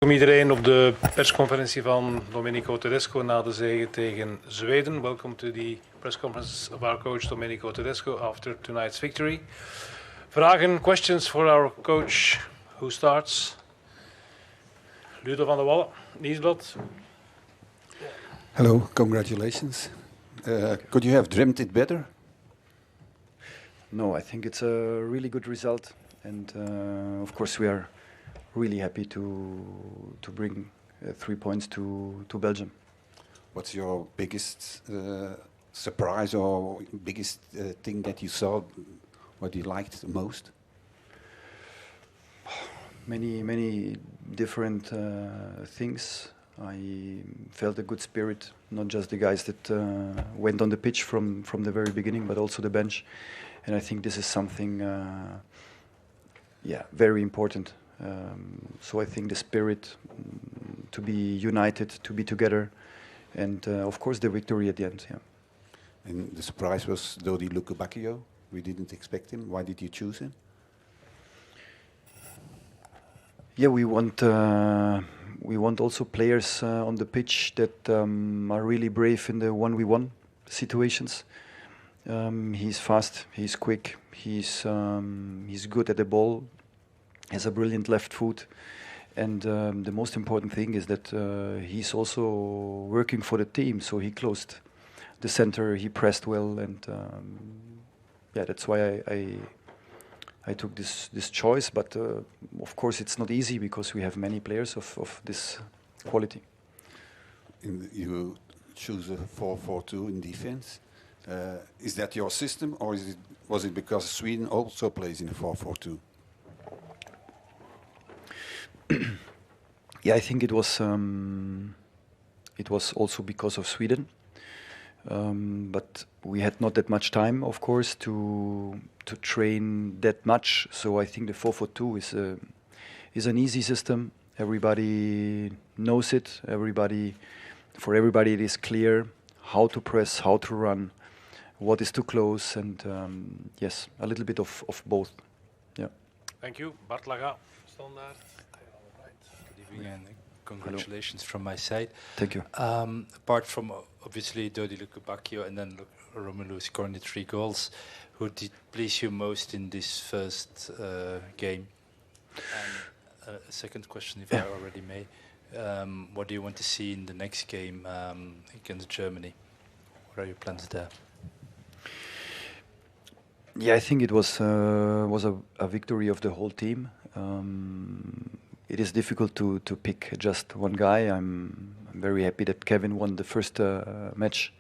Welkom iedereen op de persconferentie van Domenico Tedesco na de zege tegen Zweden. Welcome to the press conference of our coach Domenico Tedesco after tonight's victory. Vragen, questions for our coach. Who starts? Ludo van der Wallen, Nieuwsblad. Hello, congratulations. Could you have dreamt it better? No, I think it's a really good result, and of course we are really happy to bring 3 points to Belgium. What's your biggest surprise or biggest thing that you saw, what you liked the most? Many different things. I felt a good spirit, not just the guys that went on the pitch from the very beginning, but also the bench. And I think this is something, very important. So I think the spirit to be united, to be together, and of course the victory at the end. Yeah. And the surprise was Domenico Tedesco. We didn't expect him. Why did you choose him? Yeah, we want also players on the pitch that are really brave in the 1v1 situations. He's fast, he's quick, he's good at the ball, has a brilliant left foot, and the most important thing is that he's also working for the team. So he closed the center, he pressed well, and that's why I took this choice. But of course it's not easy because we have many players of this quality. You choose a 4-4-2 in defense. Is that your system, or was it because Sweden also plays in a 4-4-2? Yeah, I think it was also because of Sweden, but we had not that much time, of course, to train that much. So I think the 4-4-2 is an easy system. Everybody knows it. For everybody, it is clear how to press, how to run, what is too close, and yes, a little bit of both. Yeah. Thank you, Bart Laga, Standaard. And congratulations from my side. Thank you. Apart from obviously Domenico Tedesco and then Romelu scoring the 3 goals, who did please you most in this first game? And a second question, if I already may, what do you want to see in the next game against Germany? What are your plans there? Yeah, I think it was a victory of the whole team. It is difficult to pick just one guy. I'm very happy that Kevin won the first match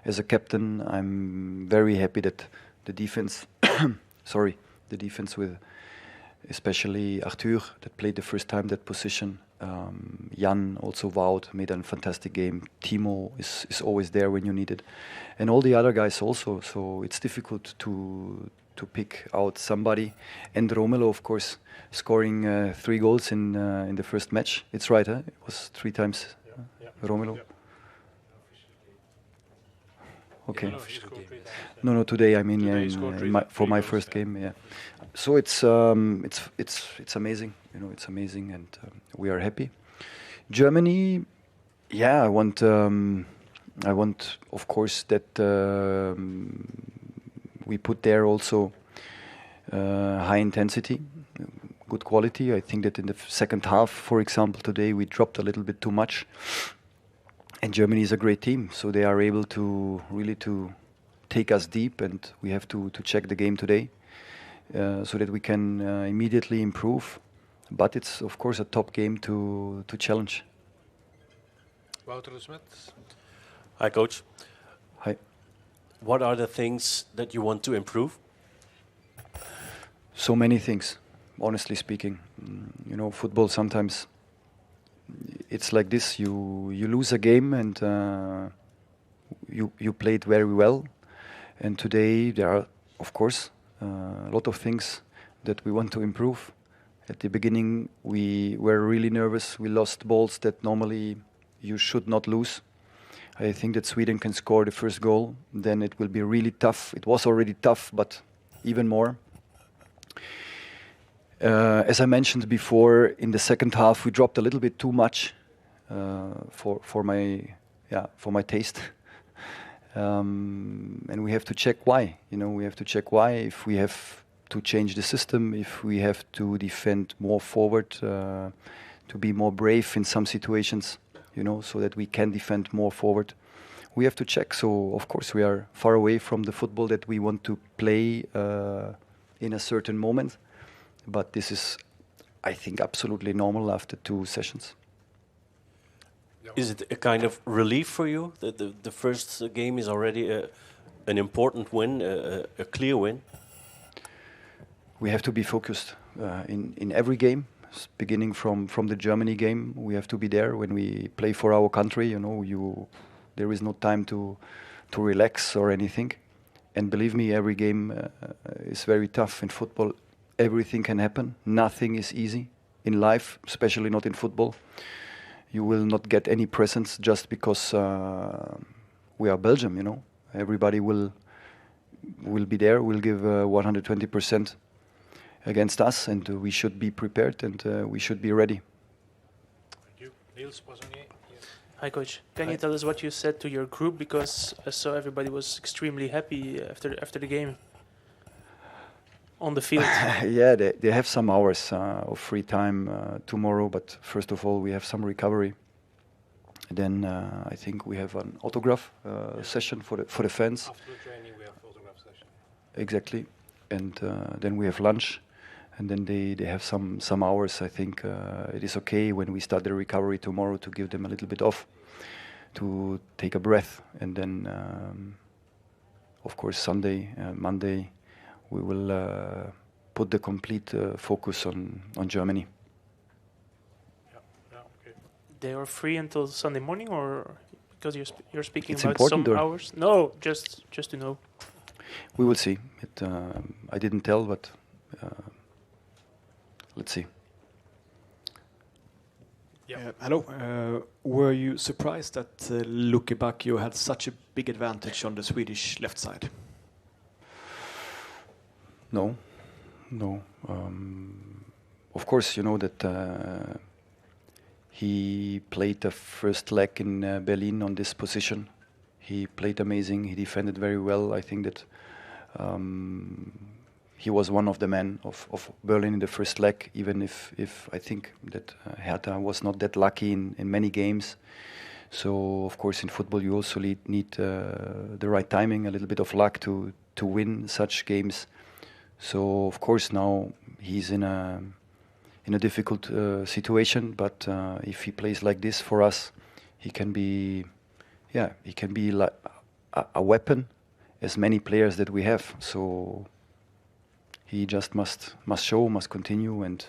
as a captain. I'm very happy that the defense, the defense with especially Arthur that played the first time that position. Jan also Wout made a fantastic game. Timo is always there when you need it, and all the other guys also. So it's difficult to pick out somebody. And Romelu, of course, scoring 3 goals in the first match. It's right, huh? It was 3 times Romelu. Yeah. Okay. No, today. I mean, for my first game. Yeah. So it's amazing. You know, it's amazing, and we are happy. Germany. Yeah, I want, of course, that we put there also high intensity, good quality. I think that in the second half, for example, today we dropped a little bit too much. And Germany is a great team, so they are able to really to take us deep, and we have to check the game today so that we can immediately improve. But it's of course a top game to challenge. Wouter de Smet. Hi, Coach. Hi. What are the things that you want to improve? So many things, honestly speaking. You know, football sometimes it's like this. You lose a game and you played very well. And today there are, of course, a lot of things that we want to improve. At the beginning, we were really nervous. We lost balls that normally you should not lose. I think that Sweden can score the first goal. Then it will be really tough. It was already tough, but even more. As I mentioned before, in the second half we dropped a little bit too much for my taste, and we have to check why. We have to check why. If we have to change the system, if we have to defend more forward, to be more brave in some situations, so that we can defend more forward. We have to check. So of course we are far away from the football that we want to play in a certain moment. But this is, I think, absolutely normal after 2 sessions. Is it a kind of relief for you that the first game is already an important win, a clear win? We have to be focused in every game, beginning from the Germany game. We have to be there when we play for our country. There is no time to relax or anything. And believe me, every game is very tough in football. Everything can happen. Nothing is easy in life, especially not in football. You will not get any presents just because we are Belgium. Everybody will be there. Will give 120% against us, and we should be prepared and we should be ready. Thank you. Niels Poissonnier. Yes. Hi, Coach. Can you tell us what you said to your group? Because I saw everybody was extremely happy after the game on the field. Yeah, they have some hours of free time tomorrow, but first of all, we have some recovery. Then I think we have an autograph session for the fans. After the training, we have photograph session. Exactly, and then we have lunch, and then they have some hours. I think it is okay when we start the recovery tomorrow to give them a little bit off, to take a breath, and then of course Sunday, Monday, we will put the complete focus on Germany. Yeah, okay. They are free until Sunday morning, or because you're speaking It's about important, some or? hours? No, just to know. We will see. I didn't tell, but let's see. Yeah. Hello. Were you surprised that Lukebakio had such a big advantage on the Swedish left side? No. Of course, you know that he played the first leg in Berlin on this position. He played amazing. He defended very well. I think that he was one of the men of Berlin in the first leg, even if I think that Hertha was not that lucky in many games. So, of course, in football you also need the right timing, a little bit of luck to win such games. So, of course, now he's in a difficult situation, but if he plays like this for us, he can be like a weapon, as many players that we have. So he just must continue, and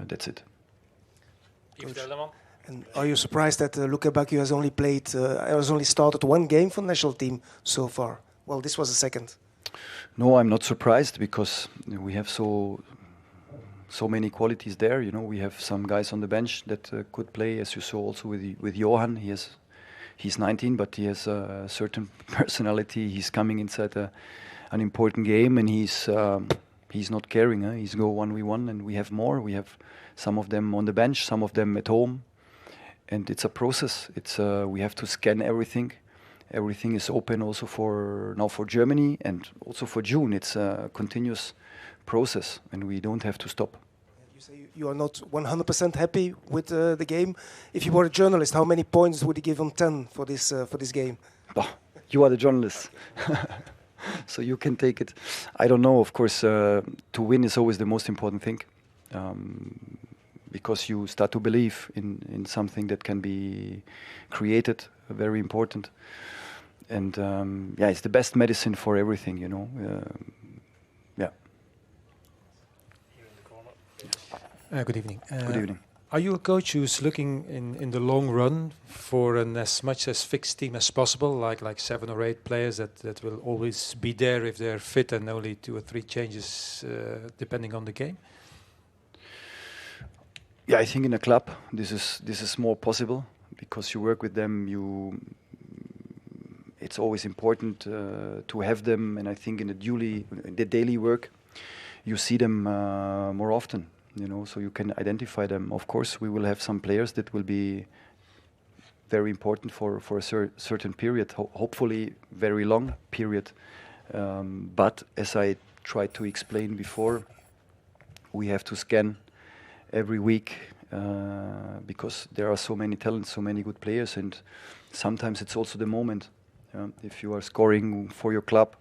that's it. Yves Deldeman. And are you surprised that Lukebakio has only started 1 game for the national team so far? Well, this was the second. No, I'm not surprised, because we have so many qualities there. We have some guys on the bench that could play, as you saw also with Johan. He's 19, but he has a certain personality. He's coming inside an important game, and he's not caring. He's go 1v1, and we have more. We have some of them on the bench, some of them at home, and it's a process. We have to scan everything. Everything is open also for Germany and also for June. It's a continuous process, and we don't have to stop. You say you are not 100% happy with the game. If you were a journalist, how many points would you give on 10 for this game? Oh, you are the journalist, so you can take it. I don't know. Of course, to win is always the most important thing, because you start to believe in something that can be created. Very important. And it's the best medicine for everything, Yeah. Here in the corner. Good evening. Good evening. Are you a coach who's looking in the long run for as much as fixed team as possible, like 7 or 8 players that will always be there if they're fit, and only 2 or 3 changes depending on the game? Yeah, I think in a club this is more possible, because you work with them. It's always important to have them, and I think in the daily work, you see them more often, you know, so you can identify them. Of course, we will have some players that will be very important for a certain period, hopefully very long period. But as I tried to explain before, we have to scan every week because there are so many talents, so many good players, and sometimes it's also the moment. If you are scoring for your club,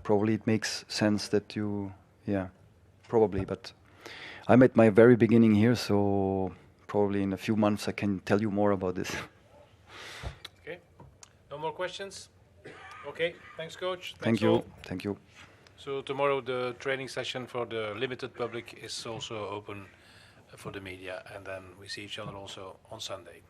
probably it makes sense that you, probably. But I'm at my very beginning here, so probably in a few months I can tell you more about this. Okay. No more questions? Okay. Thanks, coach. Thank Thanks all. you. Thank you. So tomorrow the training session for the limited public is also open for the media, and then we see each other also on Sunday.